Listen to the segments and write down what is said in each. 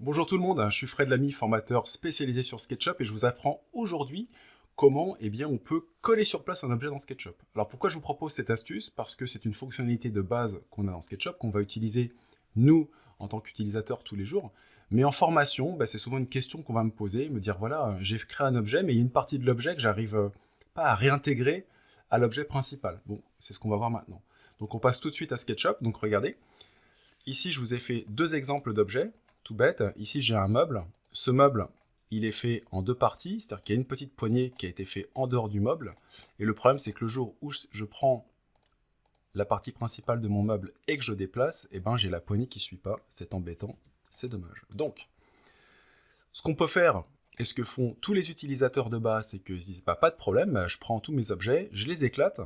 Bonjour tout le monde, je suis Fred Lamy, formateur spécialisé sur SketchUp et je vous apprends aujourd'hui comment on peut coller sur place un objet dans SketchUp. Alors pourquoi je vous propose cette astuce? Parce que c'est une fonctionnalité de base qu'on a dans SketchUp, qu'on va utiliser nous en tant qu'utilisateurs tous les jours. Mais en formation, c'est souvent une question qu'on va me poser, me dire voilà, j'ai créé un objet, mais il y a une partie de l'objet que j'arrive pas à réintégrer à l'objet principal. Bon, c'est ce qu'on va voir maintenant. Donc on passe tout de suite à SketchUp, donc regardez. Ici, je vous ai fait deux exemples d'objets, tout bête. Ici, j'ai un meuble. Ce meuble, il est fait en deux parties, c'est-à-dire qu'il y a une petite poignée qui a été faite en dehors du meuble. Et le problème, c'est que le jour où je prends la partie principale de mon meuble et que je déplace, j'ai la poignée qui ne suit pas. C'est embêtant, c'est dommage. Donc, ce qu'on peut faire, et ce que font tous les utilisateurs de base, c'est qu'ils se disent pas de problème, je prends tous mes objets, je les éclate,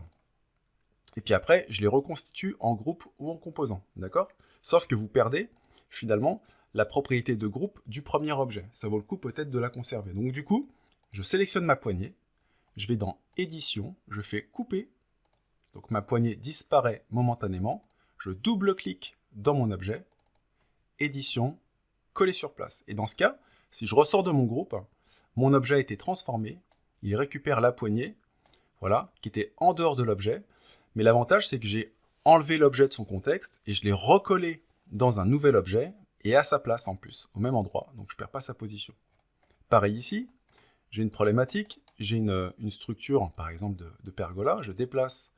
et puis après, je les reconstitue en groupe ou en composants, d'accord? Sauf que vous perdez, finalement, la propriété de groupe du premier objet. Ça vaut le coup peut-être de la conserver. Donc du coup, je sélectionne ma poignée, je vais dans Édition, je fais Couper, donc ma poignée disparaît momentanément, je double-clique dans mon objet, Édition, Coller sur place. Et dans ce cas, si je ressors de mon groupe, mon objet a été transformé, il récupère la poignée, voilà, qui était en dehors de l'objet, mais l'avantage c'est que j'ai enlevé l'objet de son contexte et je l'ai recollé dans un nouvel objet et à sa place en plus, au même endroit, donc je ne perds pas sa position. Pareil ici, j'ai une problématique, j'ai une structure par exemple de pergola, je déplace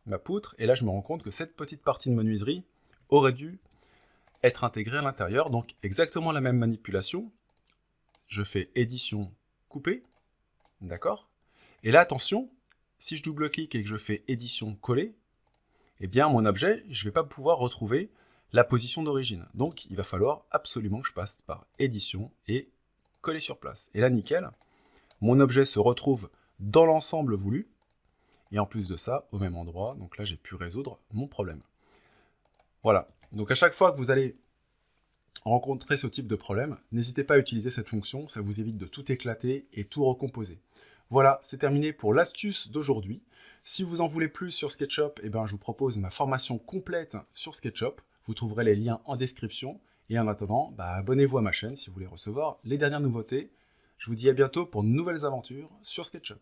ma poutre et là je me rends compte que cette petite partie de menuiserie aurait dû être intégrée à l'intérieur, donc exactement la même manipulation, je fais édition, couper, d'accord? Et là attention, si je double-clique et que je fais édition, coller, mon objet, je ne vais pas pouvoir retrouver la position d'origine. Donc, il va falloir absolument que je passe par édition et coller sur place. Et là, nickel, mon objet se retrouve dans l'ensemble voulu. Et en plus de ça, au même endroit. Donc là, j'ai pu résoudre mon problème. Voilà. Donc à chaque fois que vous allez rencontrer ce type de problème, n'hésitez pas à utiliser cette fonction. Ça vous évite de tout éclater et tout recomposer. Voilà, c'est terminé pour l'astuce d'aujourd'hui. Si vous en voulez plus sur SketchUp, je vous propose ma formation complète sur SketchUp. Vous trouverez les liens en description. Et en attendant, abonnez-vous à ma chaîne si vous voulez recevoir les dernières nouveautés. Je vous dis à bientôt pour de nouvelles aventures sur SketchUp.